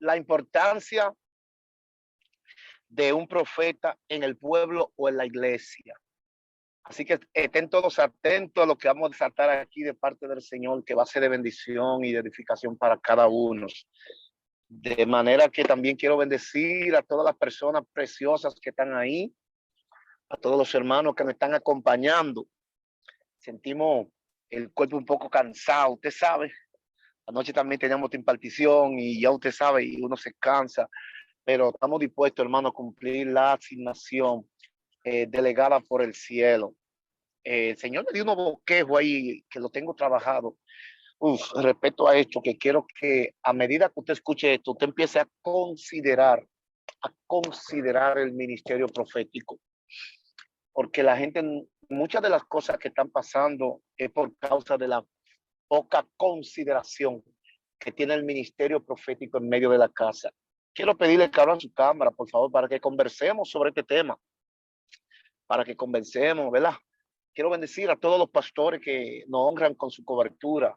la importancia de un profeta en el pueblo o en la iglesia. Así que estén todos atentos a lo que vamos a desatar aquí de parte del Señor, que va a ser de bendición y de edificación para cada uno. De manera que también quiero bendecir a todas las personas preciosas que están ahí, a todos los hermanos que me están acompañando. Sentimos el cuerpo un poco cansado, usted sabe. Anoche también teníamos impartición y ya usted sabe, y uno se cansa, pero estamos dispuestos, hermano, a cumplir la asignación delegada por el cielo. El Señor me dio un bosquejo ahí que lo tengo trabajado. Respecto a esto, que quiero que a medida que usted escuche esto, usted empiece a considerar el ministerio profético. Porque la gente, muchas de las cosas que están pasando es por causa de la poca consideración que tiene el ministerio profético en medio de la casa. Quiero pedirle que abran su cámara, por favor, para que conversemos sobre este tema. Para que conversemos, ¿verdad? Quiero bendecir a todos los pastores que nos honran con su cobertura,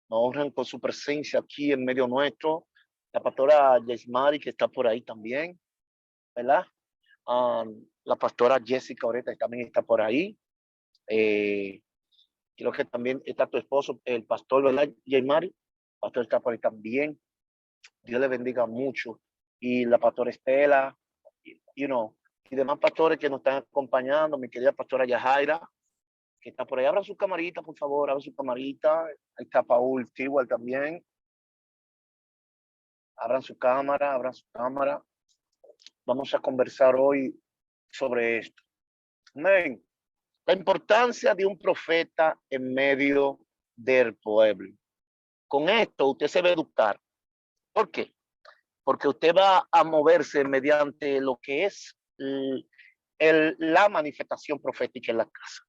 nos honran con su presencia aquí en medio nuestro. La pastora Yesmari, que está por ahí también, ¿verdad? La pastora Jessica ahorita también está por ahí. Creo que también está tu esposo, el pastor, ¿verdad, Yesmari? El pastor está por ahí también. Dios le bendiga mucho. Y la pastora Estela, y demás pastores que nos están acompañando, mi querida pastora Yajaira, que está por ahí. Abran su camarita, por favor, abran su camarita. Ahí está Paul Stewart también. Abran su cámara, abran su cámara. Vamos a conversar hoy sobre esto. Amén. La importancia de un profeta en medio del pueblo. Con esto usted se va a educar. ¿Por qué? Porque usted va a moverse mediante lo que es la manifestación profética en la casa.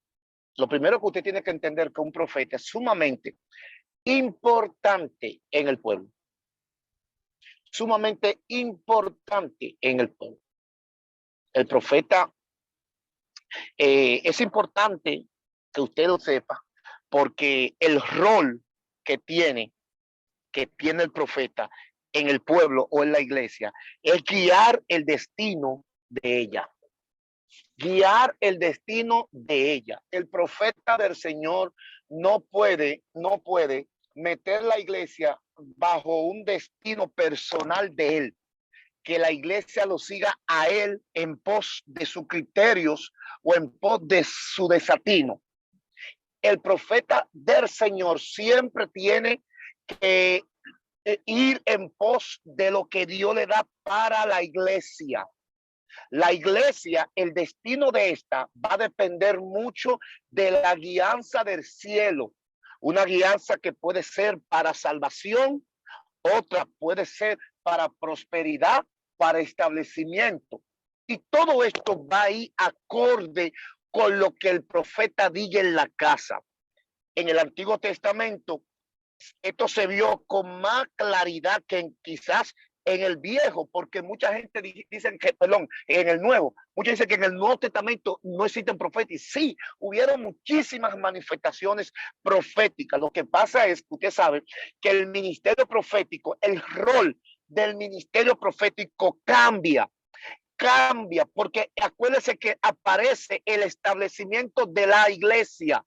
Lo primero que usted tiene que entender es que un profeta es sumamente importante en el pueblo. Sumamente importante en el pueblo. El profeta es importante que usted lo sepa porque el rol que tiene el profeta en el pueblo o en la iglesia es guiar el destino de ella. Guiar el destino de ella. El profeta del Señor no puede meter la iglesia bajo un destino personal de él, que la iglesia lo siga a él en pos de sus criterios o en pos de su desatino. El profeta del Señor siempre tiene que ir en pos de lo que Dios le da para la iglesia. La iglesia, el destino de esta va a depender mucho de la guianza del cielo. Una guianza que puede ser para salvación, otra puede ser para prosperidad, para establecimiento. Y todo esto va a ir acorde con lo que el profeta diga en la casa. En el Antiguo Testamento, esto se vio con más claridad que quizás en el Viejo, porque mucha gente dice que, en el Nuevo, muchos dicen que en el Nuevo Testamento no existen profetas. Sí, hubieron muchísimas manifestaciones proféticas. Lo que pasa es que usted sabe que el ministerio profético, el rol del ministerio profético cambia, porque acuérdese que aparece el establecimiento de la iglesia.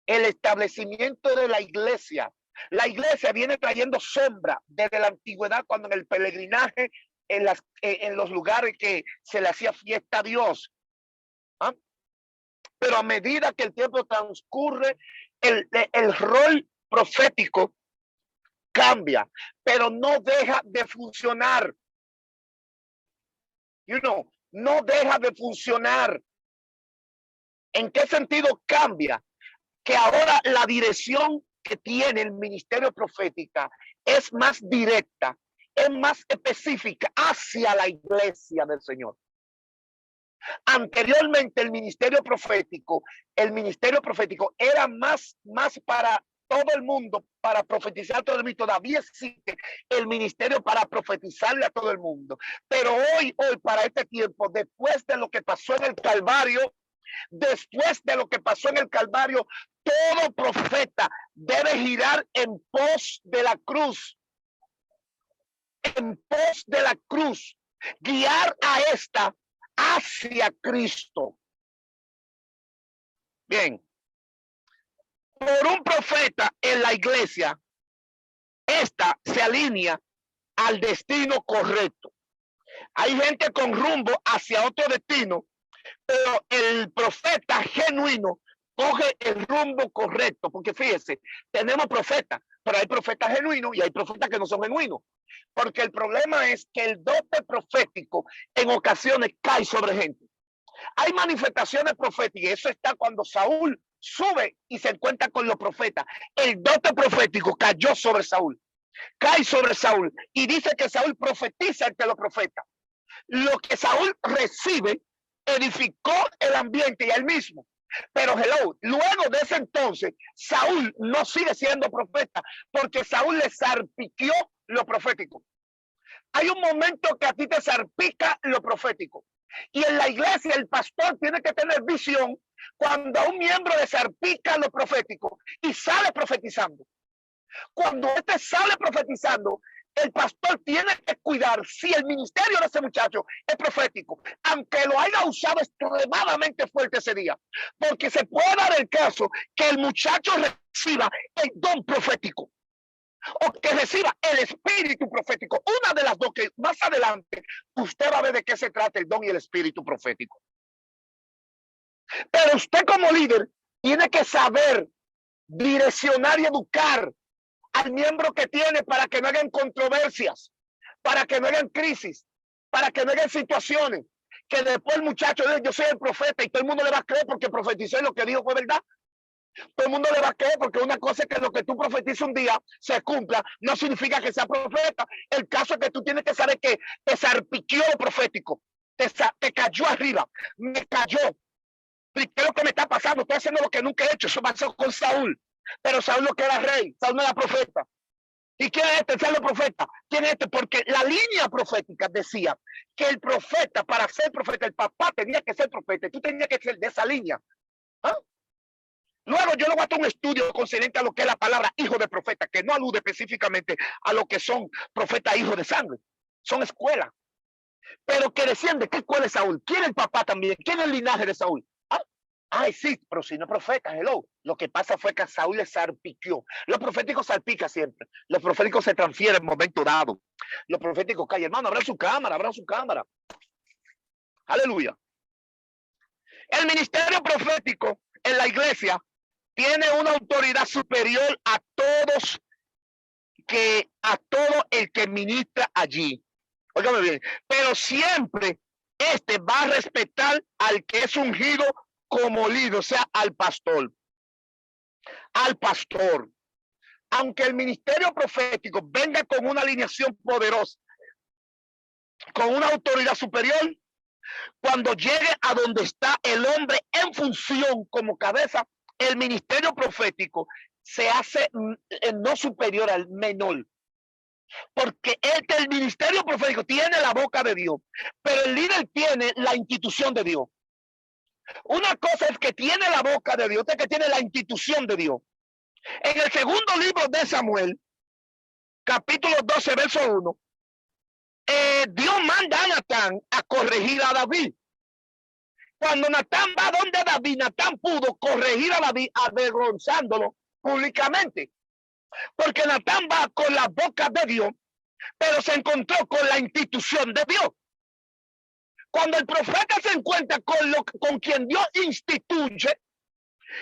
El establecimiento de la iglesia. La iglesia viene trayendo sombra desde la antigüedad, cuando en el peregrinaje, en los lugares que se le hacía fiesta a Dios. ¿Ah? Pero a medida que el tiempo transcurre, el rol profético cambia, pero no deja de funcionar. No deja de funcionar. ¿En qué sentido cambia? Que ahora la dirección que tiene el ministerio profética es más directa, es más específica hacia la iglesia del Señor. Anteriormente el ministerio profético era más para todo el mundo, para profetizar a todo el mundo. Todavía existe el ministerio para profetizarle a todo el mundo. Pero hoy para este tiempo, después de lo que pasó en el Calvario, todo profeta debe girar en pos de la cruz. en pos de la cruz, guiar a esta hacia Cristo. Bien, por un profeta en la iglesia, esta se alinea al destino correcto. Hay gente con rumbo hacia otro destino, pero el profeta genuino coge el rumbo correcto, porque fíjese, tenemos profetas, pero hay profetas genuinos y hay profetas que no son genuinos, porque el problema es que el dote profético en ocasiones cae sobre gente. Hay manifestaciones proféticas, y eso está cuando Saúl sube y se encuentra con los profetas. El dote profético cayó sobre Saúl, cae sobre Saúl, y dice que Saúl profetiza ante los profetas. Lo que Saúl recibe edificó el ambiente y él mismo. Pero hello, luego de ese entonces, Saúl no sigue siendo profeta porque Saúl le salpiqueó lo profético. Hay un momento que a ti te salpica lo profético. Y en la iglesia el pastor tiene que tener visión cuando a un miembro le salpica lo profético y sale profetizando. Cuando este sale profetizando, el pastor tiene que cuidar si el ministerio de ese muchacho es profético, aunque lo haya usado extremadamente fuerte ese día, porque se puede dar el caso que el muchacho reciba el don profético o que reciba el espíritu profético. Una de las dos, que más adelante usted va a ver de qué se trata el don y el espíritu profético. Pero usted como líder tiene que saber direccionar y educar al miembro que tiene para que no hagan controversias, para que no hagan crisis, para que no hagan situaciones, que después el muchacho dice, yo soy el profeta, y todo el mundo le va a creer porque profetizó y lo que dijo fue verdad. Todo el mundo le va a creer porque una cosa es que lo que tú profetizas un día se cumpla, no significa que sea profeta. El caso es que tú tienes que saber que te salpiqueó lo profético, te cayó arriba, me cayó. ¿Qué es lo que me está pasando? Estoy haciendo lo que nunca he hecho. Eso pasó con Saúl. Pero Saúl no era rey, Saúl no era profeta. ¿Y quién es este? Saúl profeta. ¿Quién es este? Porque la línea profética decía que el profeta, para ser profeta, el papá tenía que ser profeta, y tú tenías que ser de esa línea. ¿Ah? Luego yo le voy a hacer un estudio concerniente a lo que es la palabra hijo de profeta, que no alude específicamente a lo que son profetas hijos de sangre. Son escuelas. Pero que decían de qué escuela es Saúl. ¿Quién es el papá también? ¿Quién es el linaje de Saúl? Ay, sí, pero si no es profeta, hello. Lo que pasa fue que a Saúl le salpiqueó. Los proféticos salpican siempre. Los proféticos se transfieren en momento dado. Los proféticos caen. Hermano, abra su cámara, abra su cámara. Aleluya. El ministerio profético en la iglesia tiene una autoridad superior a todos, a todo el que ministra allí. Óigame bien. Pero siempre este va a respetar al que es ungido como líder, o sea, al pastor. Al pastor. Aunque el ministerio profético venga con una alineación poderosa, con una autoridad superior, cuando llegue a donde está el hombre en función como cabeza, el ministerio profético se hace no superior al menor. Porque el ministerio profético tiene la boca de Dios, pero el líder tiene la institución de Dios. Una cosa es que tiene la boca de Dios, otra que tiene la institución de Dios. En el segundo libro de Samuel, capítulo 12, verso 1, Dios manda a Natán a corregir a David. Cuando Natán va donde David, Natán pudo corregir a David avergonzándolo públicamente. Porque Natán va con la boca de Dios, pero se encontró con la institución de Dios. Cuando el profeta se encuentra con quien Dios instituye,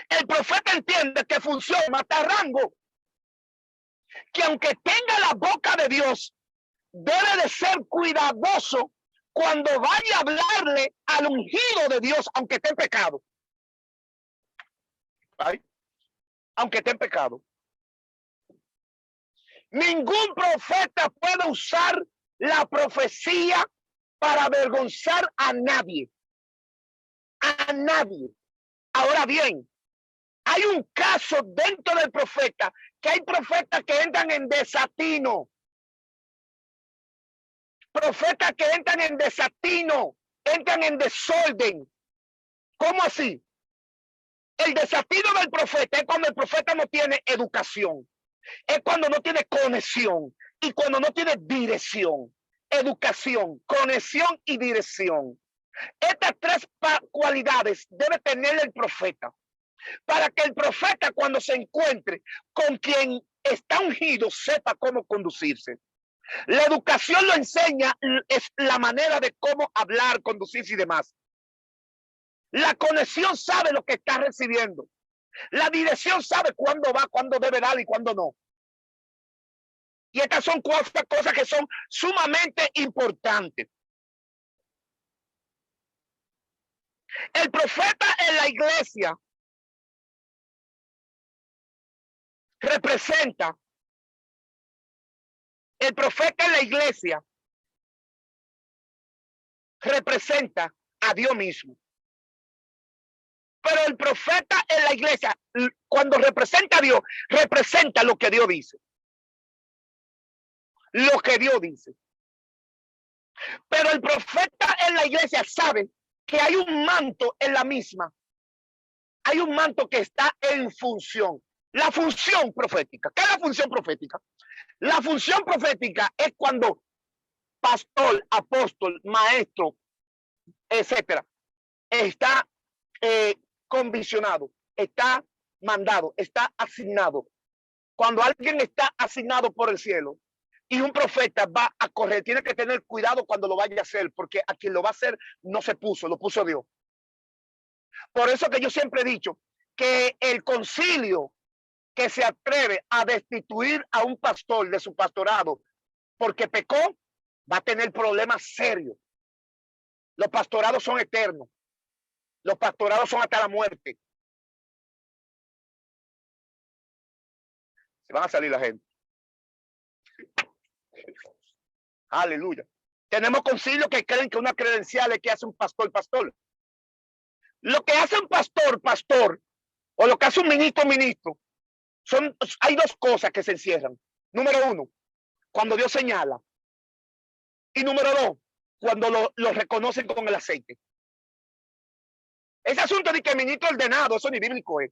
el profeta entiende que funciona mata rango. Que aunque tenga la boca de Dios, debe de ser cuidadoso cuando vaya a hablarle al ungido de Dios, aunque esté en pecado. ¿Ay? Aunque esté en pecado. Ningún profeta puede usar la profecía para avergonzar a nadie. A nadie. Ahora bien, hay un caso dentro del profeta, que hay profetas que entran en desatino. Profetas que entran en desatino, entran en desorden. ¿Cómo así? El desatino del profeta es cuando el profeta no tiene educación. Es cuando no tiene conexión. Y cuando no tiene dirección, educación, conexión y dirección, estas tres cualidades debe tener el profeta para que el profeta, cuando se encuentre con quien está ungido, sepa cómo conducirse. La educación lo enseña, es la manera de cómo hablar, conducirse y demás. La conexión sabe lo que está recibiendo. La dirección sabe cuándo va, cuándo debe dar y cuándo no. Y estas son cosas que son sumamente importantes. El profeta en la iglesia representa, el profeta en la iglesia representa a Dios mismo. Pero el profeta en la iglesia, cuando representa a Dios, representa lo que Dios dice. Lo que Dios dice. Pero el profeta en la iglesia sabe que hay un manto en la misma. Hay un manto que está en función. La función profética. ¿Qué es la función profética? La función profética es cuando pastor, apóstol, maestro, etcétera, está condicionado, está mandado, está asignado. Cuando alguien está asignado por el cielo y un profeta va a correr, tiene que tener cuidado cuando lo vaya a hacer, porque a quien lo va a hacer no se puso, lo puso Dios. Por eso que yo siempre he dicho que el concilio que se atreve a destituir a un pastor de su pastorado porque pecó, va a tener problemas serios. Los pastorados son eternos. Los pastorados son hasta la muerte. Se van a salir la gente. Aleluya. Tenemos concilios que creen que una credencial es que hace un pastor, pastor. Lo que hace un pastor, pastor, o lo que hace un ministro, ministro, hay dos cosas que se encierran. Número uno, cuando Dios señala. Y número dos, cuando lo reconocen con el aceite. Ese asunto de que el ministro ordenado, eso ni bíblico es.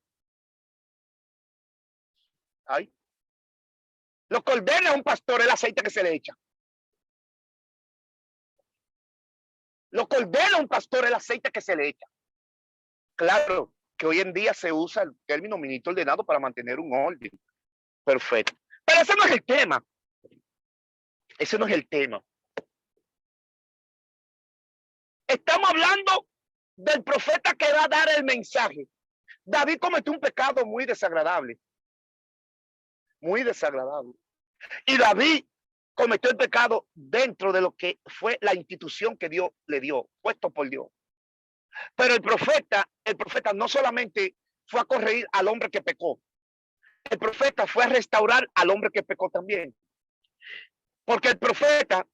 Ay. Lo que ordena a un pastor es el aceite que se le echa. Lo que ordena a un pastor es el aceite que se le echa. Claro que hoy en día se usa el término ministro ordenado para mantener un orden. Perfecto. Pero ese no es el tema. Ese no es el tema. Estamos hablando del profeta que va a dar el mensaje. David cometió un pecado muy desagradable. Muy desagradable. Y David cometió el pecado dentro de lo que fue la institución que Dios le dio, puesto por Dios. Pero el profeta no solamente fue a corregir al hombre que pecó, el profeta fue a restaurar al hombre que pecó también. Porque el profeta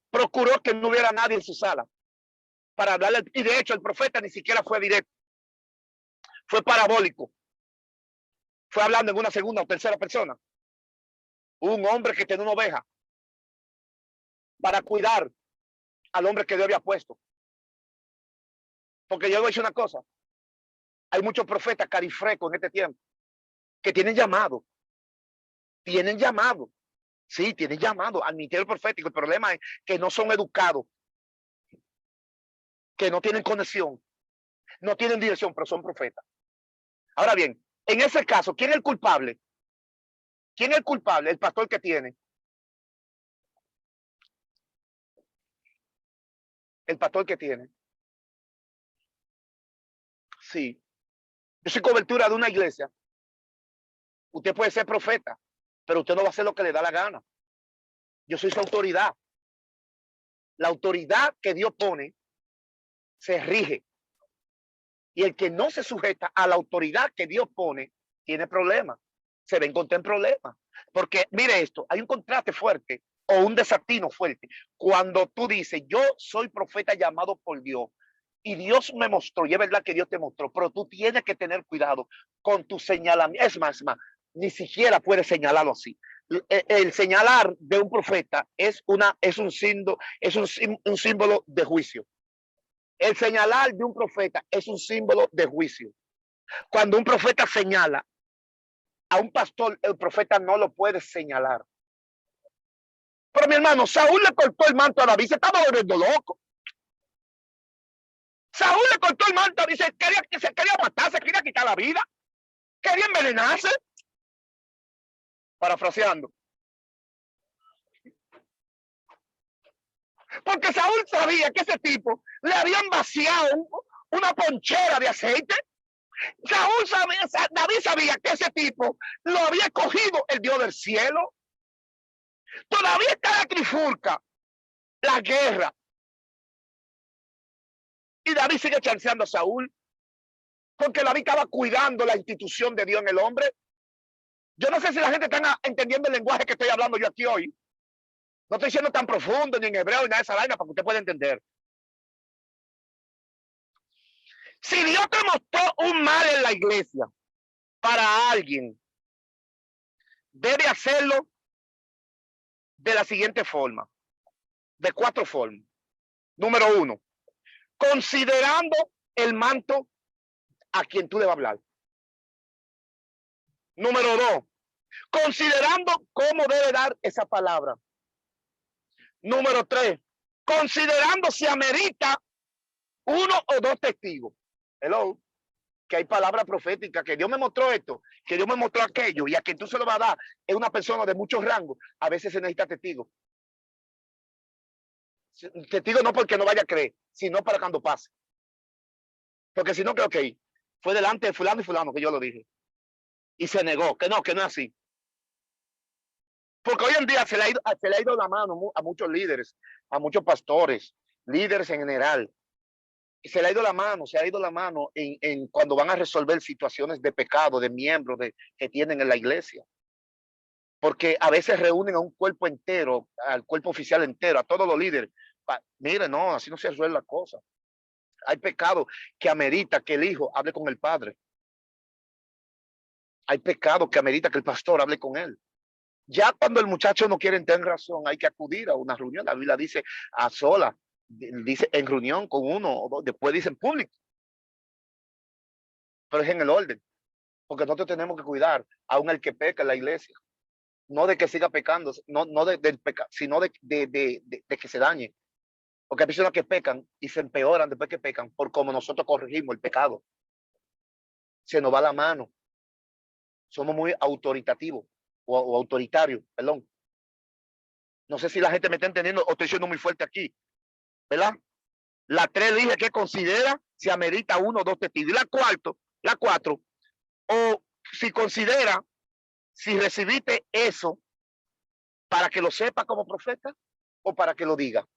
procuró que no hubiera nadie en su sala para hablarle. Y de hecho el profeta ni siquiera fue directo, fue parabólico. Fue hablando en una segunda o tercera persona. Un hombre que tenía una oveja para cuidar al hombre que Dios había puesto. Porque yo voy a decir una cosa. Hay muchos profetas carifrecos en este tiempo que tienen llamado. Tienen llamado. Sí, tienen llamado al ministerio profético. El problema es que no son educados. Que no tienen conexión. No tienen dirección, pero son profetas. Ahora bien, en ese caso, ¿quién es el culpable? ¿Quién es el culpable? El pastor que tiene. El pastor que tiene. Sí. Yo soy cobertura de una iglesia. Usted puede ser profeta, pero usted no va a hacer lo que le da la gana. Yo soy su autoridad. La autoridad que Dios pone se rige. Y el que no se sujeta a la autoridad que Dios pone, tiene problemas. Se va a encontrar en problemas. Porque, mire esto, hay un contraste fuerte o un desatino fuerte. Cuando tú dices, yo soy profeta llamado por Dios, y Dios me mostró, y es verdad que Dios te mostró, pero tú tienes que tener cuidado con tu señalamiento. Es más, ni siquiera puedes señalarlo así. El señalar de un profeta es un símbolo de juicio. El señalar de un profeta es un símbolo de juicio. Cuando un profeta señala a un pastor, el profeta no lo puede señalar. mi hermano, Saúl le cortó el manto a David, se estaba volviendo loco. Saúl le cortó el manto a David, se quería matar, se quería quitar la vida, quería envenenarse. Parafraseando. Porque Saúl sabía que ese tipo le habían vaciado una ponchera de aceite. David sabía que ese tipo lo había cogido el Dios del cielo. Todavía está la trifulca, la guerra. Y David sigue chanceando a Saúl, porque David estaba cuidando la institución de Dios en el hombre. Yo no sé si la gente está entendiendo el lenguaje que estoy hablando yo aquí hoy. No estoy siendo tan profundo ni en hebreo ni nada de esa vaina para que usted pueda entender. Si Dios te mostró un mal en la iglesia para alguien, debe hacerlo de la siguiente forma, de 4 formas. Número 1, considerando el manto a quien tú le vas a hablar. Número 2, considerando cómo debe dar esa palabra. Número 3, considerando si amerita 1 o 2 testigos. Hello, que hay palabra profética, que Dios me mostró esto, que Dios me mostró aquello, y a quien tú se lo vas a dar es una persona de muchos rangos. A veces se necesita testigo. Testigo no porque no vaya a creer, sino para cuando pase. Porque si no, creo que fue delante de fulano y fulano que yo lo dije. Y se negó, que no es así. Porque hoy en día se le ha ido la mano a muchos líderes, a muchos pastores, líderes en general. Se le ha ido la mano en cuando van a resolver situaciones de pecado de miembros que tienen en la iglesia. Porque a veces reúnen a un cuerpo entero, al cuerpo oficial entero, a todos los líderes. Mire, no, así no se resuelve la cosa. Hay pecado que amerita que el hijo hable con el padre. Hay pecado que amerita que el pastor hable con él. Ya cuando el muchacho no quiere tener razón, hay que acudir a una reunión. La Biblia dice a sola, dice en reunión con uno o dos, después dice en público. Pero es en el orden, porque nosotros tenemos que cuidar aún el que peca en la iglesia. No de que siga pecando, no del pecado, sino de que se dañe. Porque hay personas que pecan y se empeoran después que pecan por cómo nosotros corregimos el pecado. Se nos va la mano. Somos muy autoritativos o autoritarios, perdón. No sé si la gente me está entendiendo o estoy siendo muy fuerte aquí, ¿verdad? La 3 dije que considera si amerita 1 o 2 testigos. Y la 4, o si considera si recibiste eso para que lo sepa como profeta o para que lo diga.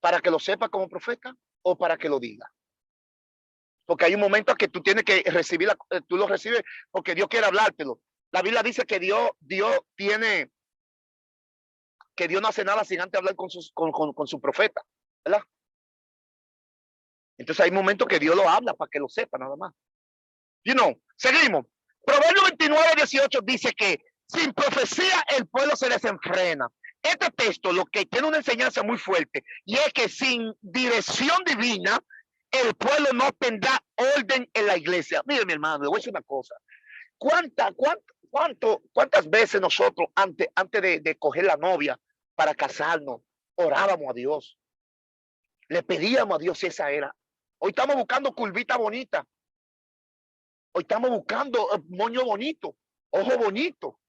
Para que lo sepa como profeta o para que lo diga. Porque hay un momento que tú tienes que recibir, tú lo recibes porque Dios quiere hablártelo. La Biblia dice que Dios no hace nada sin antes hablar con su profeta, ¿verdad? Entonces hay momentos que Dios lo habla para que lo sepa nada más. Seguimos. Proverbio 29:18 dice que sin profecía el pueblo se desenfrena. Este texto lo que tiene una enseñanza muy fuerte y es que sin dirección divina el pueblo no tendrá orden en la iglesia. Mire, mi hermano, le voy a decir una cosa. ¿Cuántas veces nosotros antes de coger la novia para casarnos orábamos a Dios? Le pedíamos a Dios si esa era. Hoy estamos buscando curvita bonita. Hoy estamos buscando moño bonito, ojo bonito.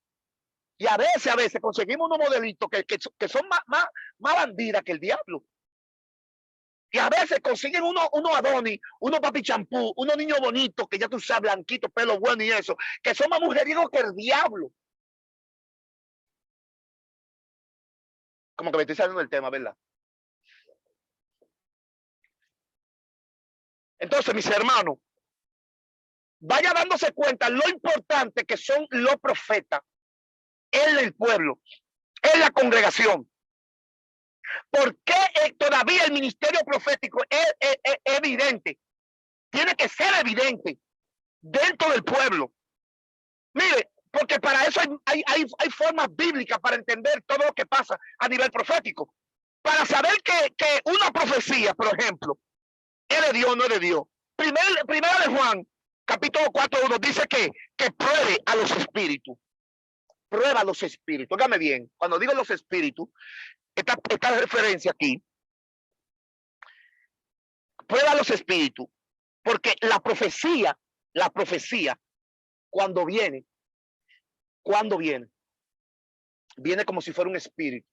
Y a veces conseguimos unos modelitos que son más bandidas que el diablo. Y a veces consiguen unos Adonis, unos papi champú, unos niños bonitos que ya tú sabes, blanquitos, pelo bueno y eso, que son más mujeriegos que el diablo. Como que me estoy saliendo del tema, ¿verdad? Entonces, mis hermanos, vaya dándose cuenta lo importante que son los profetas en el pueblo, en la congregación. ¿Por qué todavía el ministerio profético es evidente? Tiene que ser evidente dentro del pueblo. Mire, porque para eso hay formas bíblicas para entender todo lo que pasa a nivel profético. Para saber que una profecía, por ejemplo, es de Dios o no es de Dios. Primera de Juan, capítulo 4:1, dice que pruebe a los espíritus. prueba los espíritus. Óigame bien, cuando digo los espíritus, esta referencia aquí, prueba los espíritus, porque la profecía, cuando viene, viene como si fuera un espíritu,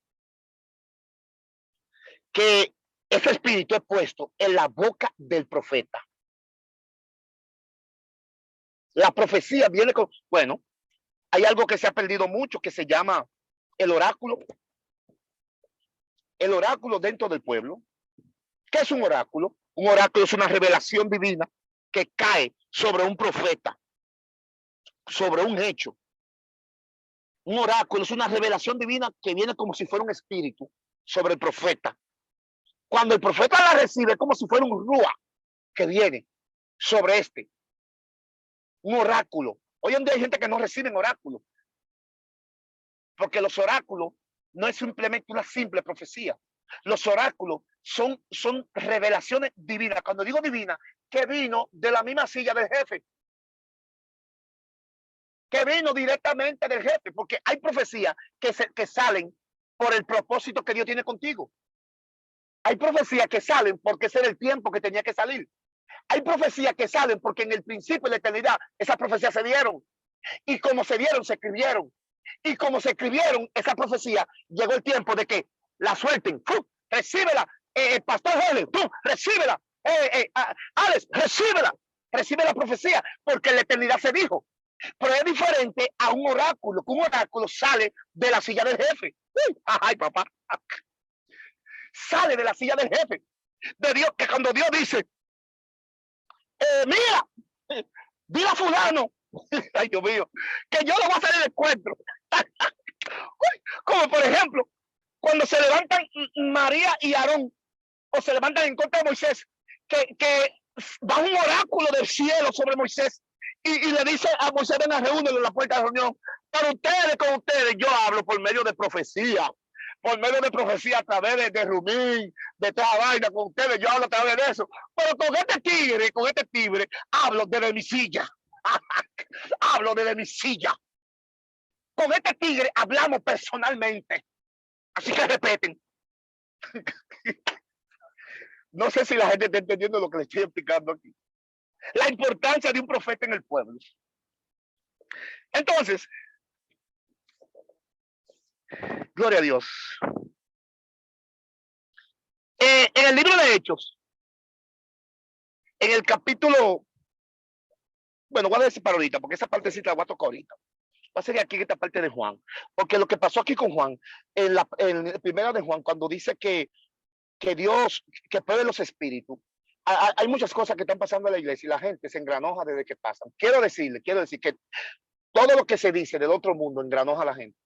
que ese espíritu es puesto en la boca del profeta. La profecía viene con, bueno, hay algo que se ha perdido mucho que se llama el oráculo. El oráculo dentro del pueblo. ¿Qué es un oráculo? Un oráculo es una revelación divina que cae sobre un profeta, sobre un hecho. Un oráculo es una revelación divina que viene como si fuera un espíritu sobre el profeta. Cuando el profeta la recibe, es como si fuera un rúa que viene sobre este. Un oráculo. Hoy en día hay gente que no recibe oráculos, porque los oráculos no es simplemente una simple profecía. Los oráculos son revelaciones divinas. Cuando digo divina, que vino de la misma silla del jefe, que vino directamente del jefe, porque hay profecías que salen por el propósito que Dios tiene contigo. Hay profecías que salen porque ese era el tiempo que tenía que salir. Hay profecías que salen porque en el principio de la eternidad esas profecías se dieron. Y como se dieron, se escribieron. Y como se escribieron esa profecía, llegó el tiempo de que la suelten. ¡Pum! Recíbela, Pastor Jorge, ¡pum! Recíbela, Alex, recíbela. Recibe la profecía porque en la eternidad se dijo. Pero es diferente a un oráculo, que un oráculo sale de la silla del jefe. ¡Ay, papá! Sale de la silla del jefe. De Dios, que cuando Dios dice, mira, dile a fulano, ay Dios mío, que yo lo voy a hacer el encuentro. Como por ejemplo, cuando se levantan María y Aarón, o se levantan en contra de Moisés, que da un oráculo del cielo sobre Moisés y le dice a Moisés, ven a reunirlo en la puerta de reunión. Para ustedes, con ustedes, yo hablo por medio de profecía. Por medio de profecía a través de Rumín, de toda vaina con ustedes, yo hablo a través de eso. Pero con este tigre, hablo desde mi silla. Hablo desde mi silla. Con este tigre hablamos personalmente. Así que respeten. No sé si la gente está entendiendo lo que le estoy explicando aquí. La importancia de un profeta en el pueblo. Entonces, gloria a Dios. En el libro de Hechos, en el capítulo, bueno, voy a decir para ahorita, porque esa partecita la voy a tocar ahorita. Va a ser aquí en esta parte de Juan, porque lo que pasó aquí con Juan, en la primera de Juan, cuando dice que Dios, que puede los espíritus, hay muchas cosas que están pasando en la iglesia y la gente se engranoja desde que pasan. Quiero decir que todo lo que se dice del otro mundo engranoja a la gente.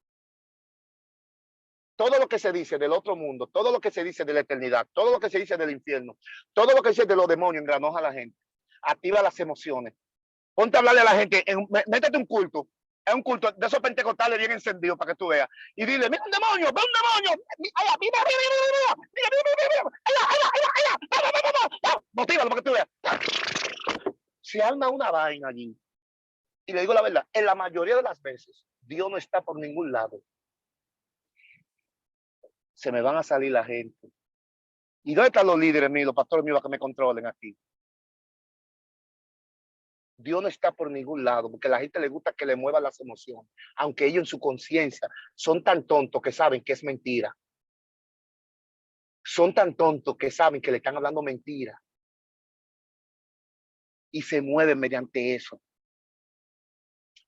Todo lo que se dice del otro mundo, todo lo que se dice de la eternidad, todo lo que se dice del infierno, todo lo que se dice de los demonios engranoja a la gente, activa las emociones. Ponte a hablarle a la gente, métete un culto, es un culto de esos pentecostales bien encendidos para que tú veas, y dile, mira un demonio, ve un demonio, motívalo para que tú veas. Se arma una vaina allí, y le digo la verdad, en la mayoría de las veces, Dios no está por ningún lado. Se me van a salir la gente. ¿Y dónde están los líderes míos, los pastores míos que me controlen aquí? Dios no está por ningún lado, porque a la gente le gusta que le muevan las emociones, aunque ellos en su conciencia son tan tontos que saben que es mentira. Son tan tontos que saben que le están hablando mentira. Y se mueven mediante eso.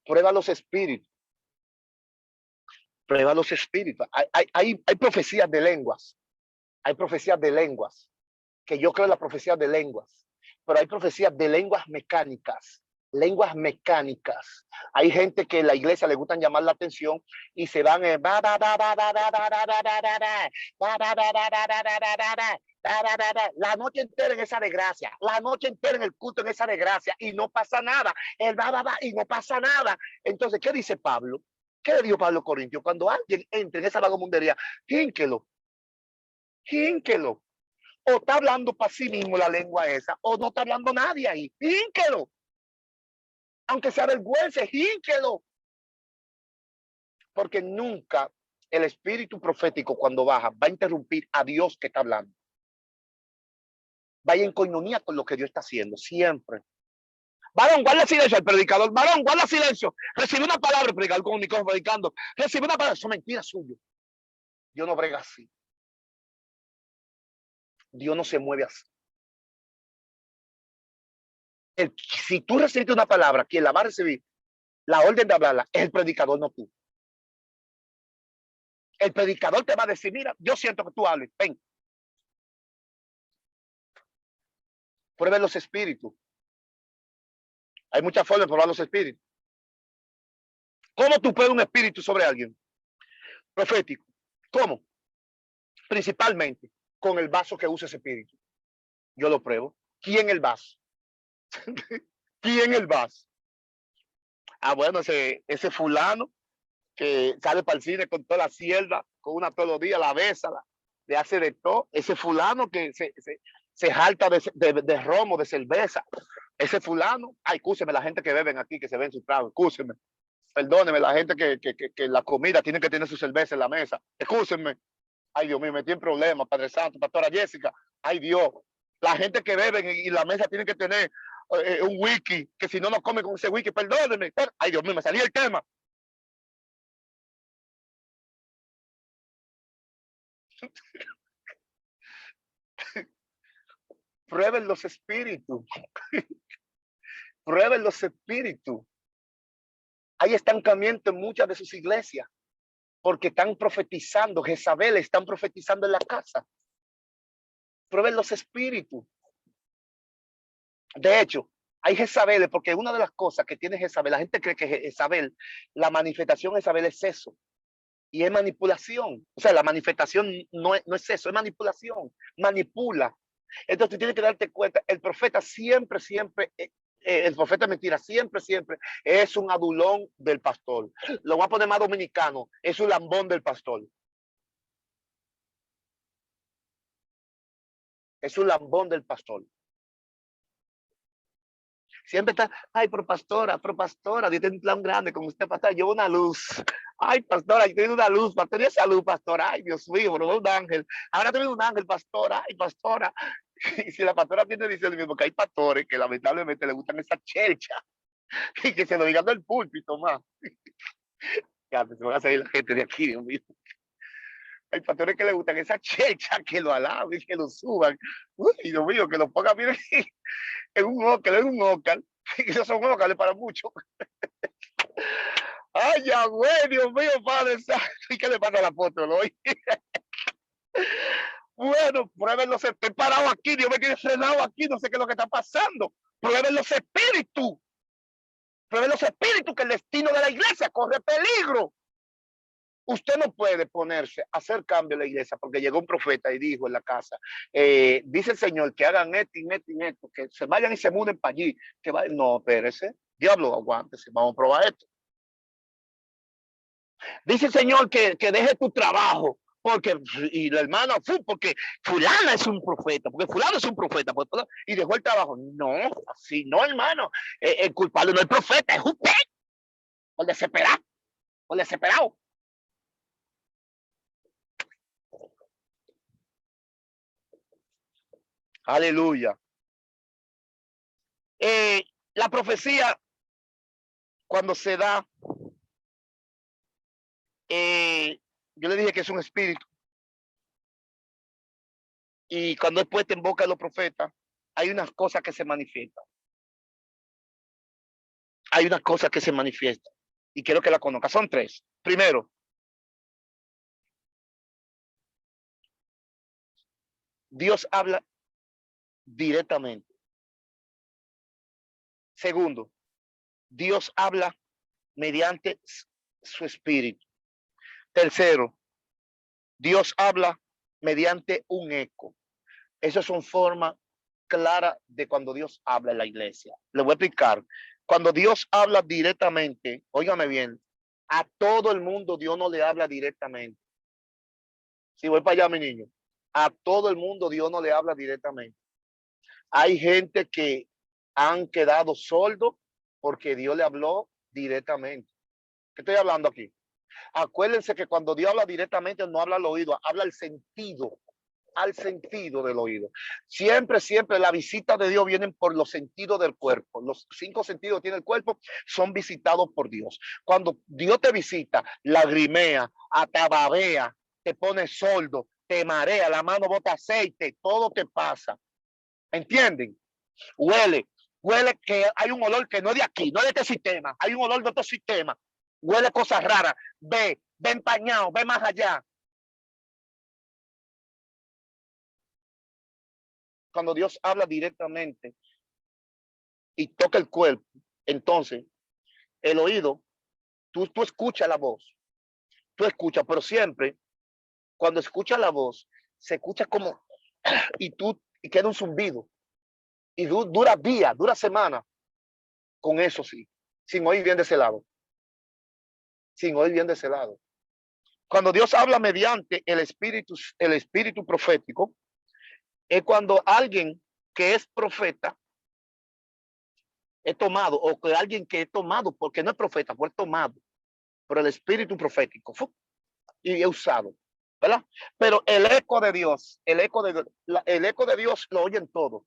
Prueba los espíritus. Prueba los espíritus. Hay profecías de lenguas. Hay profecías de lenguas. Que yo creo en las profecías de lenguas. Pero hay profecías de lenguas mecánicas. Lenguas mecánicas. Hay gente que en la iglesia le gustan llamar la atención y se van la noche entera en esa desgracia, la noche entera en el culto en esa desgracia y no pasa nada, y no pasa nada. Entonces, ¿qué dice Pablo? ¿Qué le dijo Pablo a Corintios? Cuando alguien entre en esa vagabundería, hínquelo. O está hablando para sí mismo la lengua esa, o no está hablando nadie ahí. Hínquelo. Aunque se avergüence, hínquelo. Porque nunca el espíritu profético cuando baja va a interrumpir a Dios que está hablando. Vaya en coinonía con lo que Dios está haciendo, siempre. Varón, guarda silencio al predicador. Varón, guarda silencio. Recibe una palabra, el predicador con un micrófono predicando. Recibe una palabra. Eso es mentira suyo. Dios no brega así. Dios no se mueve así. Si tú recibes una palabra, quien la va a recibir, la orden de hablarla, es el predicador, no tú. El predicador te va a decir, mira, yo siento que tú hables, ven. Prueben los espíritus. Hay muchas formas de probar los espíritus. ¿Cómo tú pruebas un espíritu sobre alguien? Profético. ¿Cómo? Principalmente con el vaso que usa ese espíritu. Yo lo pruebo. ¿Quién el vaso? ¿Quién el vaso? Ah, bueno, ese fulano que sale para el cine con toda la sierva, con una todos los días, la besa, le hace de todo. Ese fulano que se jalta de romo, de cerveza. Ese fulano, ay, escúcheme, la gente que beben aquí, que se ven su trago, escúcheme. Perdóneme, la gente que la comida tiene que tener su cerveza en la mesa. Escúchenme. Ay, Dios mío, me metí en problemas, Padre Santo, Pastora Jessica. Ay, Dios. La gente que beben y la mesa tiene que tener un wiki, que si no, no come con ese wiki, perdóneme. Ay, Dios mío, me salí el tema. Prueben los espíritus. Prueben los espíritus. Hay estancamiento en muchas de sus iglesias porque están profetizando. Jezabel están profetizando en la casa. Prueben los espíritus. De hecho, hay Jezabel, porque una de las cosas que tiene Jezabel, la gente cree que Jezabel, la manifestación de Jezabel es eso. Y es manipulación. O sea, la manifestación no es eso, es manipulación. Manipula. Entonces tú tienes que darte cuenta, el profeta siempre, el profeta mentira, siempre es un adulón del pastor. Lo voy a poner más dominicano, es un lambón del pastor. Es un lambón del pastor. Siempre está, ay, pero pastora, Dios tiene un plan grande con usted, pastora, llevo una luz. Ay, pastora, yo tengo una luz, pastora, esa luz, pastora, ay, Dios mío, pero un ángel. Ahora tengo un ángel, pastora, ay, pastora. Y si la pastora tiene discernimiento, porque hay pastores que lamentablemente le gustan esa chelcha y que se lo digan del púlpito más. Ya, se van a salir la gente de aquí, Dios mío. Hay pastores que le gustan esa chelcha, que lo alaben, que lo suban. Uy, Dios mío, que lo pongan bien en un ócal. Esos son ócales para muchos. Ay, ya, güey, Dios mío, Padre Santo. ¿Y qué le pasa a la foto hoy? Bueno, prueben los espíritus. Estoy parado aquí, Dios me tiene frenado aquí, no sé qué es lo que está pasando. Prueben los espíritus. Prueben los espíritus, que el destino de la iglesia corre peligro. Usted no puede ponerse a hacer cambio en la iglesia porque llegó un profeta y dijo en la casa, dice el Señor que hagan esto y esto, que se vayan y se muden para allí. Que vayan. No, espérese, diablo, aguántese, vamos a probar esto. Dice el Señor que deje tu trabajo, porque, y la hermana, porque fulana es un profeta, porque fulano es un profeta, y dejó el trabajo. No, así no, hermano. El culpable no es el profeta, es usted, por desesperado, por desesperado. Aleluya. La profecía, cuando se da, yo le dije que es un espíritu. Y cuando es puesta en boca de los profetas, hay unas cosas que se manifiestan. Hay unas cosas que se manifiestan. Y quiero que la conozca. Son tres. Primero, Dios habla directamente. Segundo, Dios habla mediante su espíritu. Tercero, Dios habla mediante un eco. Esas son formas claras de cuando Dios habla en la iglesia. Le voy a explicar. Cuando Dios habla directamente, óigame bien, a todo el mundo Dios no le habla directamente. Si voy para allá, mi niño, a todo el mundo Dios no le habla directamente. Hay gente que han quedado sordos porque Dios le habló directamente. ¿Qué estoy hablando aquí? Acuérdense que cuando Dios habla directamente, no habla al oído, habla al sentido del oído. Siempre, siempre la visita de Dios viene por los sentidos del cuerpo. Los 5 sentidos que tiene el cuerpo son visitados por Dios. Cuando Dios te visita, lagrimea, atababea, te pone sordo, te marea, la mano bota aceite, todo te pasa. ¿Entienden? Huele que hay un olor que no es de aquí, no es de este sistema, hay un olor de otro sistema. Huele cosas raras, ve empañado, ve más allá. Cuando Dios habla directamente y toca el cuerpo, entonces el oído, tú escuchas la voz, tú escuchas, pero siempre cuando escuchas la voz, se escucha como, y queda un zumbido, y dura días, dura semanas, con eso sí, sin oír bien de ese lado, sin oír bien de ese lado. Cuando Dios habla mediante el espíritu profético, es cuando alguien que es profeta es tomado, o que alguien que es tomado, porque no es profeta, fue tomado por el espíritu profético y es usado, ¿verdad? Pero el eco de Dios, el eco de Dios lo oyen todo,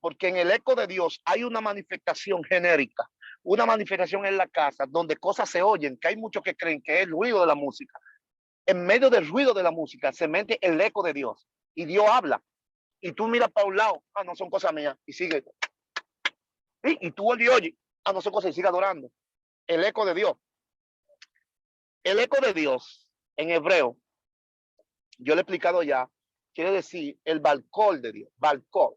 porque en el eco de Dios hay una manifestación genérica, una manifestación en la casa donde cosas se oyen, que hay muchos que creen que es el ruido de la música. En medio del ruido de la música se mete el eco de Dios y Dios habla. Y tú miras para un lado, no son cosas mías, y sigue. Y tú oyes, no son cosas, y sigue adorando. El eco de Dios. El eco de Dios en hebreo, yo le he explicado ya, quiere decir el balcón de Dios. Balcón.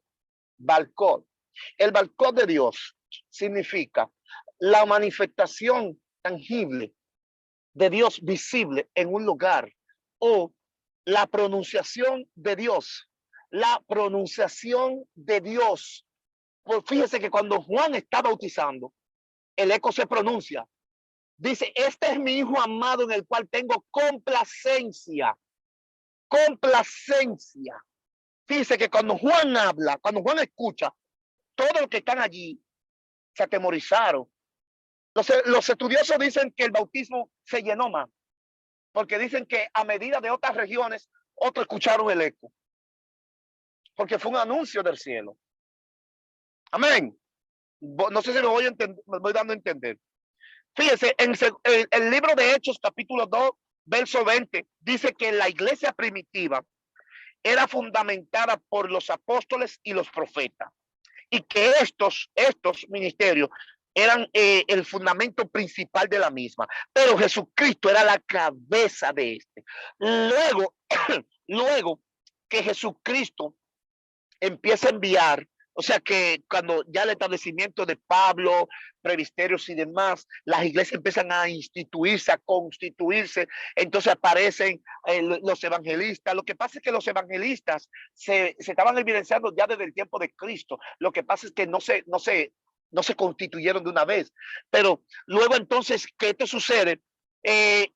El balcón de Dios significa la manifestación tangible de Dios visible en un lugar, o la pronunciación de Dios. La pronunciación de Dios. Pues fíjese que cuando Juan está bautizando, el eco se pronuncia. Dice, este es mi hijo amado en el cual tengo complacencia. Complacencia. Fíjese que cuando Juan habla, cuando Juan escucha, todos los que están allí se atemorizaron. Los estudiosos dicen que el bautismo se llenó más, porque dicen que a medida de otras regiones, otros escucharon el eco, porque fue un anuncio del cielo. Amén. No sé si me voy dando a entender. Fíjese, en el libro de Hechos, capítulo 2, verso 20, dice que la iglesia primitiva era fundamentada por los apóstoles y los profetas, y que estos ministerios eran el fundamento principal de la misma, pero Jesucristo era la cabeza de este. Luego que Jesucristo empieza a enviar, o sea que cuando ya el establecimiento de Pablo, presbiterios y demás, las iglesias empiezan a instituirse, a constituirse, entonces aparecen los evangelistas. Lo que pasa es que los evangelistas se estaban evidenciando ya desde el tiempo de Cristo. Lo que pasa es que no se constituyeron de una vez. Pero luego entonces, ¿qué esto sucede? El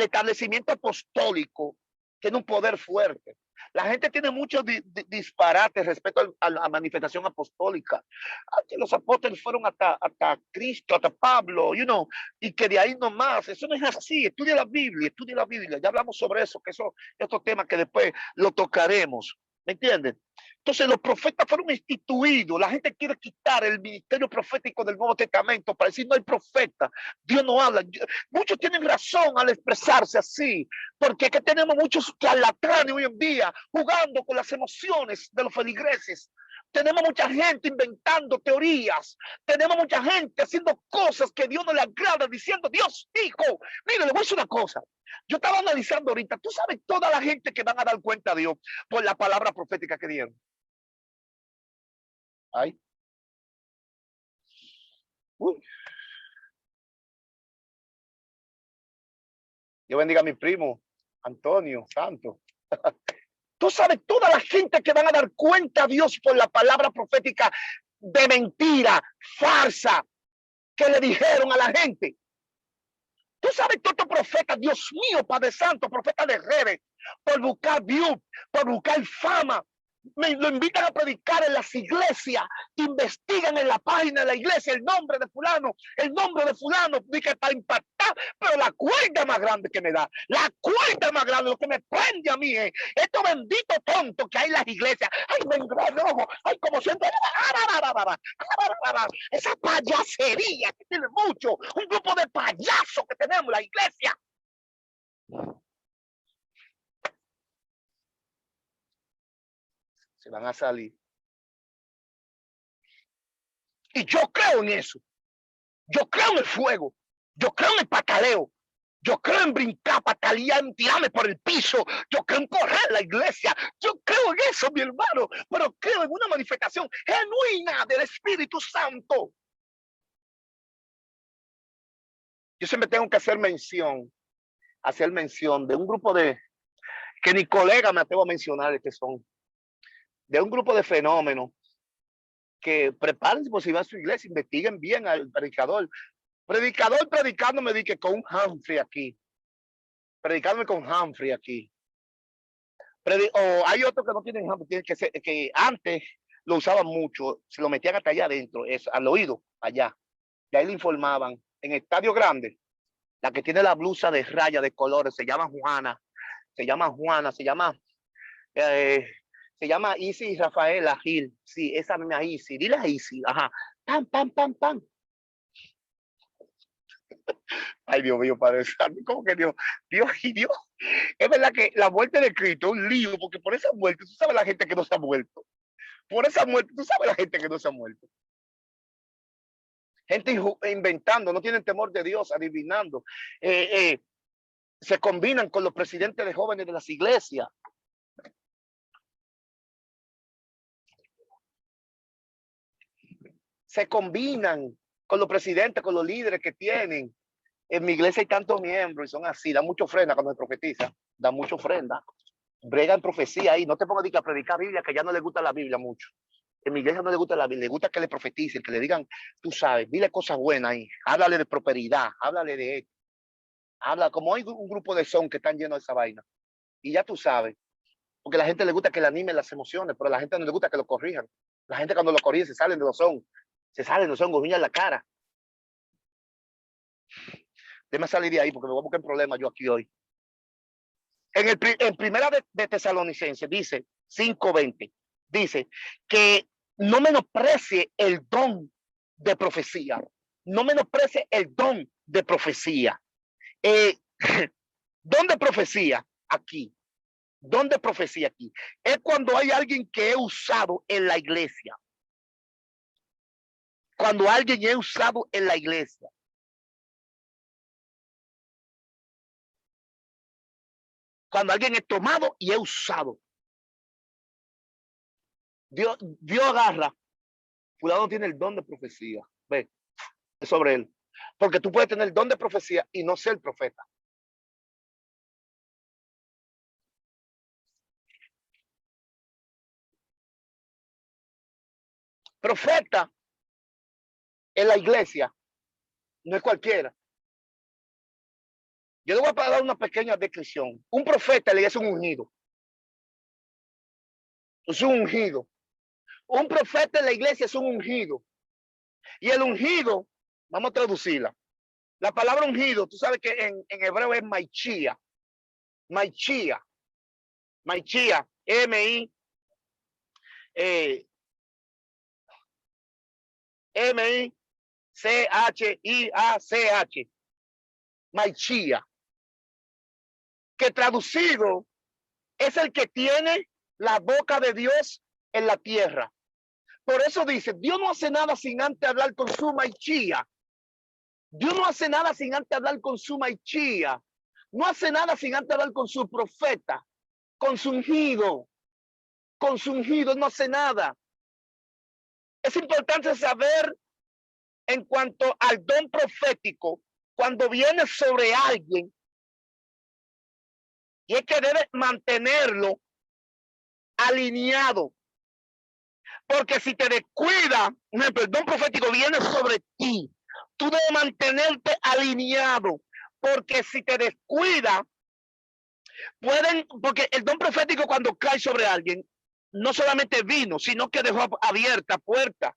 establecimiento apostólico tiene un poder fuerte. La gente tiene muchos disparates respecto a la manifestación apostólica. Que los apóstoles fueron hasta Cristo, hasta Pablo, y que de ahí nomás. Eso no es así. Estudia la Biblia. Ya hablamos sobre eso, que eso es otro tema que después lo tocaremos. ¿Me entienden? Entonces los profetas fueron instituidos. La gente quiere quitar el ministerio profético del Nuevo Testamento para decir no hay profeta. Dios no habla. Muchos tienen razón al expresarse así, porque es que tenemos muchos charlatanes hoy en día jugando con las emociones de los feligreses. Tenemos mucha gente inventando teorías. Tenemos mucha gente haciendo cosas que Dios no le agrada, diciendo, Dios dijo. Mire, le voy a decir una cosa. Yo estaba analizando ahorita. Tú sabes toda la gente que van a dar cuenta a Dios por la palabra profética que dieron. Ay. Uy. Dios bendiga a mi primo, Antonio Santos. Tú sabes toda la gente que van a dar cuenta a Dios por la palabra profética de mentira, farsa, que le dijeron a la gente. Tú sabes todos estos profetas, Dios mío, Padre Santo, profetas de redes, por buscar views, por buscar fama. lo invitan a predicar en las iglesias, investigan en la página de la iglesia el nombre de fulano, dice para impactar, pero la cuerda más grande que me da, la cuerda más grande, lo que me prende a mí es estos benditos tontos que hay en las iglesias. Ay, me engranojo, ay, como siempre, esa payasería que tiene mucho, un grupo de payasos que tenemos en la iglesia. Se van a salir. Y yo creo en eso. Yo creo en el fuego. Yo creo en el pataleo. Yo creo en brincar, patalear, tirarme por el piso. Yo creo en correr a la iglesia. Yo creo en eso, mi hermano. Pero creo en una manifestación genuina del Espíritu Santo. Yo siempre tengo que hacer mención de un grupo de, que ni colega me atrevo a mencionar que son, de un grupo de fenómenos que prepárense por si va a su iglesia, investiguen bien al predicador. Predicando me dije con un Humphrey aquí. Predicándome con Humphrey aquí. O hay otros que no tienen Humphrey, que antes lo usaban mucho, se lo metían hasta allá adentro, al oído, allá. De ahí le informaban. En Estadio Grande, la que tiene la blusa de raya de colores, se llama Isis Rafaela Gil. Sí, esa misma Isis. Dile a Isis. Ajá. Pam, pam, pam, pam. Ay, Dios mío, Padre Santo. ¿Cómo que Dios? Es verdad que la muerte de Cristo es un lío, porque por esa muerte, tú sabes la gente que no se ha muerto. Por esa muerte, tú sabes la gente que no se ha muerto. Gente inventando, no tienen temor de Dios, adivinando. Se combinan con los presidentes de jóvenes de las iglesias. Se combinan con los presidentes, con los líderes que tienen. En mi iglesia hay tantos miembros y son así, dan mucha ofrenda cuando se profetiza, dan mucha ofrenda, bregan profecía ahí, no te pongas a predicar Biblia, que ya no le gusta la Biblia mucho. En mi iglesia no le gusta la Biblia, le gusta que le profeticen, que le digan, tú sabes, dile cosas buenas ahí, háblale de prosperidad, háblale de esto. Habla, como hay un grupo de son que están llenos de esa vaina. Y ya tú sabes, porque a la gente le gusta que le animen las emociones, pero a la gente no le gusta que lo corrijan. La gente cuando lo corrigen se salen de los son, gorriñan la cara. Déjame salir de ahí porque me voy a buscar problemas yo aquí hoy. En primera de Tesalonicenses dice 5:20, dice que no menosprecie el don de profecía. No menosprecie el don de profecía. Don de profecía aquí. Don de profecía aquí. Es cuando hay alguien que es usado en la iglesia. Cuando alguien es usado en la iglesia. Cuando alguien es tomado y es usado. Dios agarra. Fulano tiene el don de profecía. Ve, es sobre él. Porque tú puedes tener el don de profecía y no ser profeta. Profeta en la iglesia no es cualquiera. Yo le voy a dar una pequeña descripción. Un profeta le es un ungido. Es un ungido. Un profeta en la iglesia es un ungido. Y el ungido, vamos a traducirla. La palabra ungido, tú sabes que en hebreo es maichia. Maichia. Maichia. M-I-C-H-I-A-C-H. Maichia. Que traducido es el que tiene la boca de Dios en la tierra. Por eso dice, Dios no hace nada sin antes hablar con su maichía. Dios no hace nada sin antes hablar con su maichía. No hace nada sin antes hablar con su profeta, con su ungido. Con su ungido no hace nada. Es importante saber en cuanto al don profético, cuando viene sobre alguien, y es que debe mantenerlo alineado. Porque si te descuida, el don profético viene sobre ti. Tú debes mantenerte alineado. Porque si te descuida, porque el don profético cuando cae sobre alguien, no solamente vino, sino que dejó abierta puerta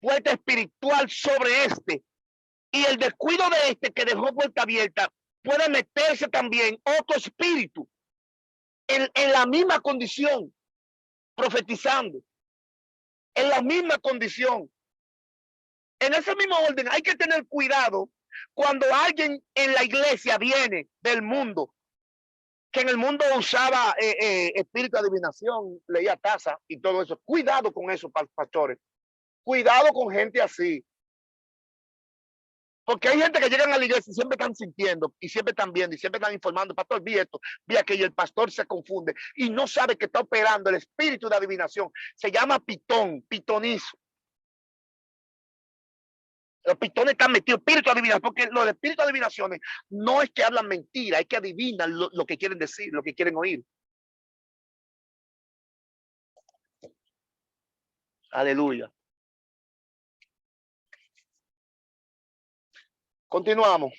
espiritual sobre este. Y el descuido de este que dejó puerta abierta puede meterse también otro espíritu en la misma condición, profetizando, en la misma condición. En ese mismo orden hay que tener cuidado cuando alguien en la iglesia viene del mundo, que en el mundo usaba espíritu de adivinación, leía taza y todo eso. Cuidado con eso, pastores. Cuidado con gente así. Porque hay gente que llegan a la iglesia y siempre están sintiendo, y siempre están viendo, y siempre están informando. Pastor, vi esto, vi aquello, el pastor se confunde y no sabe que está operando el espíritu de adivinación. Se llama pitonizo. Los pitones están metidos, espíritu de adivinación, porque los espíritus de adivinaciones no es que hablan mentira, es que adivinan lo que quieren decir, lo que quieren oír. Aleluya. Continuamos.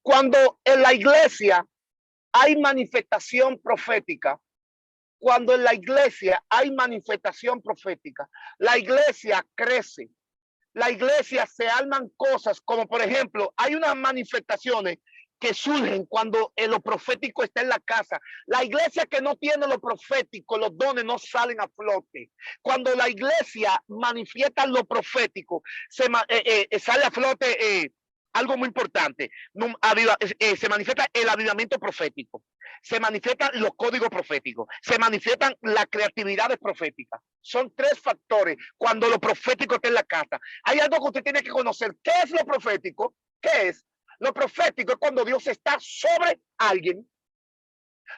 Cuando en la iglesia hay manifestación profética, cuando en la iglesia hay manifestación profética, la iglesia crece. La iglesia se arman cosas como, por ejemplo, hay unas manifestaciones que surgen cuando lo profético está en la casa. La iglesia que no tiene lo profético, los dones no salen a flote. Cuando la iglesia manifiesta lo profético, sale a flote algo muy importante. Se manifiesta el avivamiento profético. Se manifiestan los códigos proféticos, se manifiestan las creatividades proféticas. Son tres factores cuando lo profético está en la casa. Hay algo que usted tiene que conocer. ¿Qué es lo profético? ¿Qué es? Lo profético es cuando Dios está sobre alguien.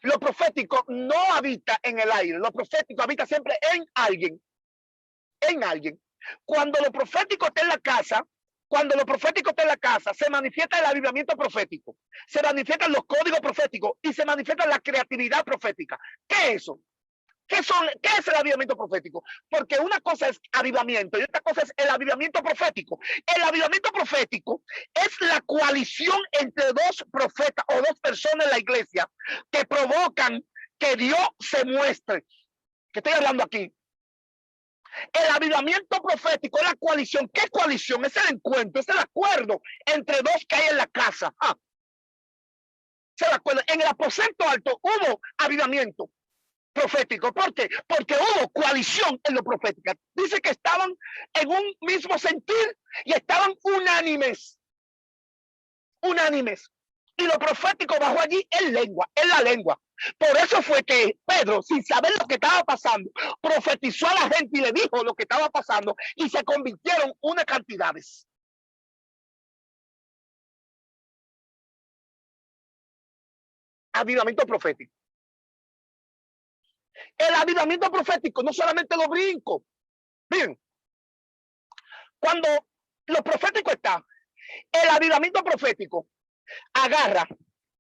Lo profético no habita en el aire. Lo profético habita siempre en alguien. En alguien. Cuando lo profético está en la casa, cuando lo profético está en la casa, se manifiesta el avivamiento profético, se manifiestan los códigos proféticos y se manifiesta la creatividad profética. ¿Qué es eso? ¿Qué es el avivamiento profético? Porque una cosa es avivamiento y otra cosa es el avivamiento profético. El avivamiento profético es la coalición entre dos profetas o dos personas en la iglesia que provocan que Dios se muestre. ¿Qué estoy hablando aquí? El avivamiento profético es la coalición. ¿Qué coalición? Es el encuentro, es el acuerdo entre dos que hay en la casa. Se acuerdo. En el aposento alto hubo avivamiento profético. ¿Por qué? Porque hubo coalición en lo profético. Dice que estaban en un mismo sentir y estaban unánimes. Unánimes. Y lo profético bajó allí en lengua, en la lengua. Por eso fue que Pedro, sin saber lo que estaba pasando, profetizó a la gente y le dijo lo que estaba pasando y se convirtieron unas cantidades. Avivamiento profético. El avivamiento profético no solamente lo brinco. Miren, cuando lo profético está, el avivamiento profético agarra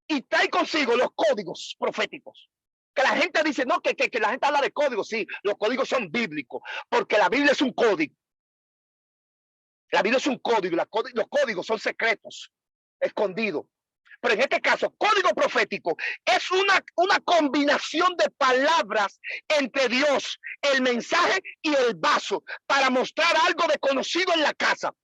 y trae consigo los códigos proféticos. Que la gente dice, no, que la gente habla de códigos. Sí, los códigos son bíblicos, porque la Biblia es un código. La Biblia es un código, los códigos son secretos, escondidos. Pero en este caso, código profético es una combinación de palabras entre Dios, el mensaje y el vaso para mostrar algo desconocido en la casa.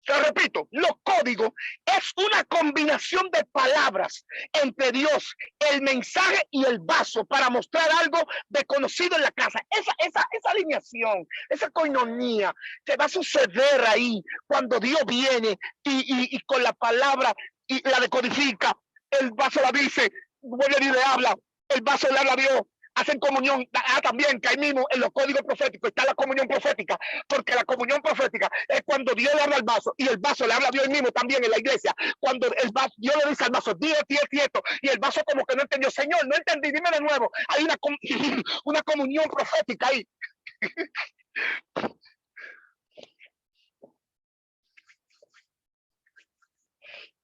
Te repito, los códigos es una combinación de palabras entre Dios, el mensaje y el vaso para mostrar algo desconocido en la casa. Esa alineación, esa coinonía que va a suceder ahí cuando Dios viene y con la palabra y la decodifica. El vaso la dice, vuelve y le habla, el vaso le habla a Dios. Hacen comunión, también que ahí mismo en los códigos proféticos está la comunión profética, porque la comunión profética es cuando Dios le habla al vaso y el vaso le habla a Dios mismo también en la iglesia. Cuando el vaso, Dios le dice al vaso, Dios cierto, y el vaso como que no entendió, Señor, no entendí, dime de nuevo. Hay una comunión profética ahí.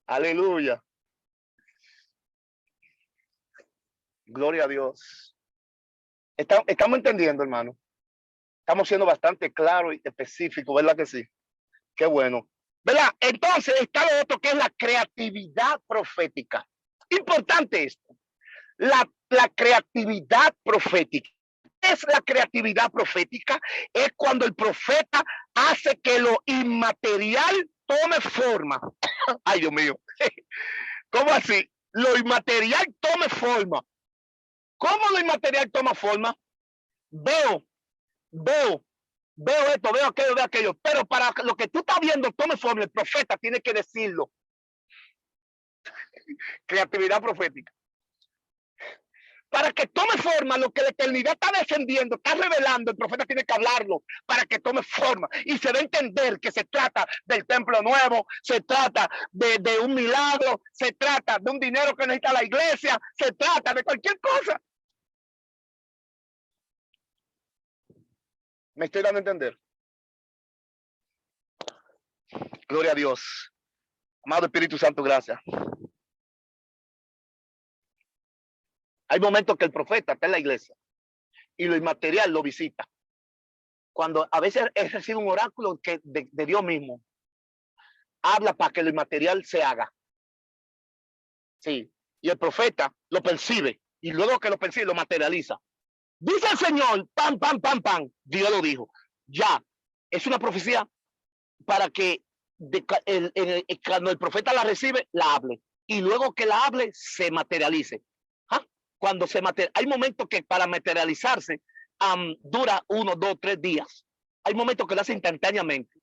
Aleluya. Gloria a Dios. Estamos entendiendo, hermano. Estamos siendo bastante claros y específicos, ¿verdad que sí? Qué bueno. ¿Verdad? Entonces está lo otro que es la creatividad profética. Importante esto. la creatividad profética. ¿Qué es la creatividad profética? Es cuando el profeta hace que lo inmaterial tome forma. Ay, Dios mío. ¿Cómo así? Lo inmaterial tome forma. ¿Cómo lo inmaterial toma forma? Veo esto, veo aquello. Pero para lo que tú estás viendo tome forma, el profeta tiene que decirlo. Creatividad profética. Para que tome forma lo que la eternidad está descendiendo, está revelando, el profeta tiene que hablarlo para que tome forma. Y se debe entender que se trata del templo nuevo, se trata de un milagro, se trata de un dinero que necesita la iglesia, se trata de cualquier cosa. ¿Me estoy dando a entender? Gloria a Dios. Amado Espíritu Santo, gracias. Hay momentos que el profeta está en la iglesia y lo inmaterial lo visita. Cuando a veces es recibe un oráculo que de Dios mismo habla para que lo inmaterial se haga. Sí. Y el profeta lo percibe y luego que lo percibe lo materializa. Dice el Señor, pam, pam, pam, pam. Dios lo dijo. Ya. Es una profecía para que cuando el profeta la recibe, la hable. Y luego que la hable, se materialice. ¿Ah? Cuando hay momentos que para materializarse dura 1, 2, 3 días. Hay momentos que lo hace instantáneamente.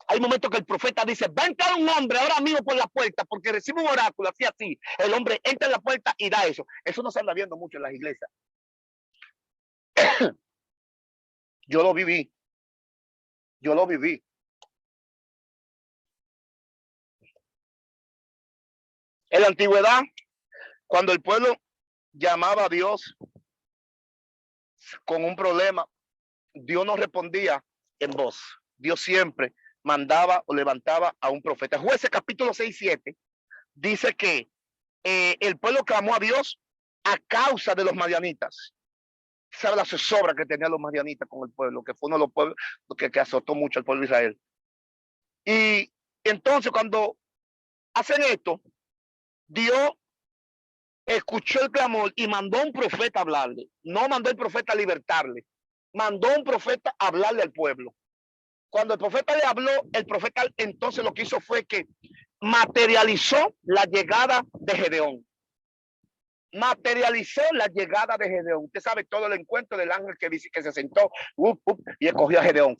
Hay momentos que el profeta dice, va a entrar un hombre ahora mismo por la puerta porque recibe un oráculo, así. El hombre entra en la puerta y da eso. Eso no se anda viendo mucho en las iglesias. Yo lo viví. En la antigüedad, cuando el pueblo llamaba a Dios con un problema, Dios no respondía en voz. Dios siempre mandaba o levantaba a un profeta. Jueces capítulo 6-7 dice que el pueblo clamó a Dios a causa de los madianitas. Sabe la zozobra que tenían los madianitas con el pueblo, que fue uno de los pueblos que azotó mucho al pueblo de Israel. Y entonces cuando hacen esto, Dios escuchó el clamor y mandó a un profeta a hablarle. No mandó el profeta a libertarle, mandó a un profeta a hablarle al pueblo. Cuando el profeta le habló, el profeta entonces lo que hizo fue que materializó la llegada de Gedeón. Materializó la llegada de Gedeón. Usted sabe todo el encuentro del ángel que dice que se sentó y escogió a Gedeón.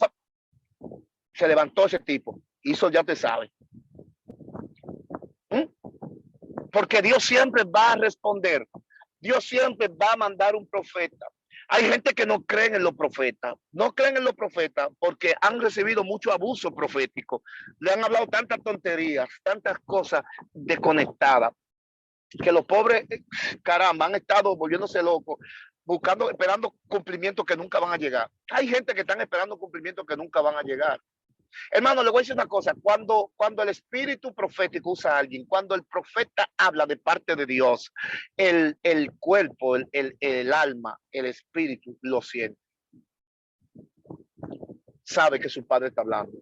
Se levantó ese tipo. Hizo, ya te sabe. Porque Dios siempre va a responder. Dios siempre va a mandar un profeta. Hay gente que no creen en los profetas. No creen en los profetas porque han recibido mucho abuso profético. Le han hablado tantas tonterías, tantas cosas desconectadas, que los pobres, caramba, han estado volviéndose locos, buscando, esperando cumplimientos que nunca van a llegar. Hay gente que están esperando cumplimientos que nunca van a llegar. Hermano, le voy a decir una cosa, cuando el espíritu profético usa a alguien, cuando el profeta habla de parte de Dios, el cuerpo, el alma, el espíritu lo siente. Sabe que su padre está hablando.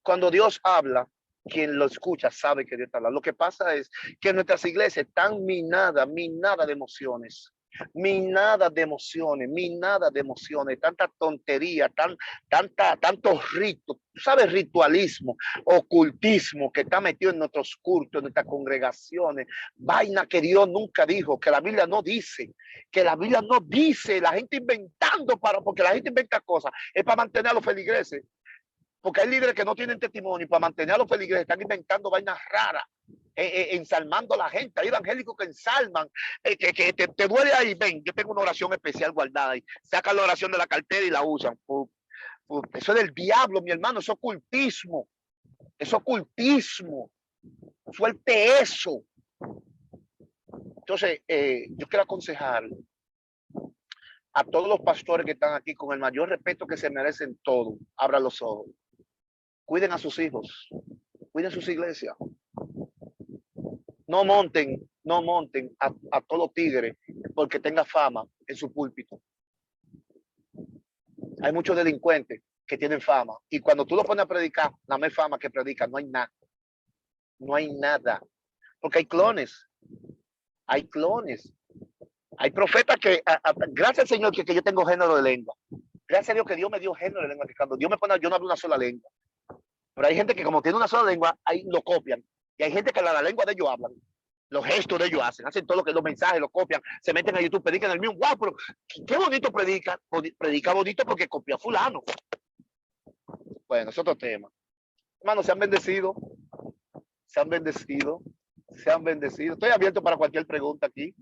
Cuando Dios habla, quien lo escucha sabe que Dios está hablando. Lo que pasa es que nuestras iglesias están minadas de emociones. Minada de emociones, tanta tontería, tantos ritos, tú sabes, ritualismo, ocultismo que está metido en nuestros cultos, en nuestras congregaciones, vaina que Dios nunca dijo, que la Biblia no dice, la gente inventando porque la gente inventa cosas, es para mantener a los feligreses. Porque hay líderes que no tienen testimonio y para mantener a los feligreses están inventando vainas raras, ensalmando a la gente. Hay evangélicos que ensalman, que te duele ahí. Ven, yo tengo una oración especial guardada ahí. Sacan la oración de la cartera y la usan. Eso es del diablo, mi hermano. Eso es ocultismo. Eso es ocultismo. Suelte eso. Entonces, yo quiero aconsejar a todos los pastores que están aquí con el mayor respeto que se merecen todos. Abran los ojos. Cuiden a sus hijos, cuiden sus iglesias. No monten a todos los tigres porque tenga fama en su púlpito. Hay muchos delincuentes que tienen fama y cuando tú lo pones a predicar, la más fama que predica, no hay nada. No hay nada. Porque hay clones. Hay profetas que, gracias al Señor que yo tengo género de lengua. Gracias a Dios que Dios me dio género de lengua, que cuando Dios me pone, yo no hablo una sola lengua. Pero hay gente que como tiene una sola lengua, ahí lo copian. Y hay gente que la lengua de ellos hablan. Los gestos de ellos hacen todo lo que los mensajes lo copian, se meten a YouTube, predican el mío. Wow, pero qué bonito predica. Predica bonito porque copió a fulano. Bueno, es otro tema. Hermanos, sean bendecidos. Sean bendecidos. Sean bendecidos. Estoy abierto para cualquier pregunta aquí.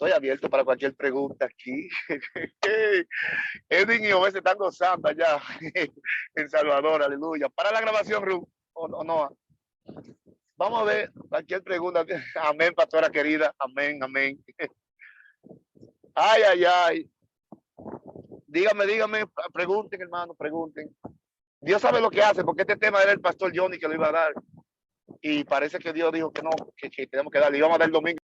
Estoy abierto para cualquier pregunta aquí. Edwin y Ove se están gozando allá en Salvador, aleluya. Para la grabación, Ruth, o no. Vamos a ver cualquier pregunta. Amén, pastora querida. Amén, amén. Ay, ay, ay. Dígame, pregunten, hermano, pregunten. Dios sabe lo que hace, porque este tema era el pastor Johnny que lo iba a dar. Y parece que Dios dijo que no, que tenemos que darle. Íbamos a dar el domingo.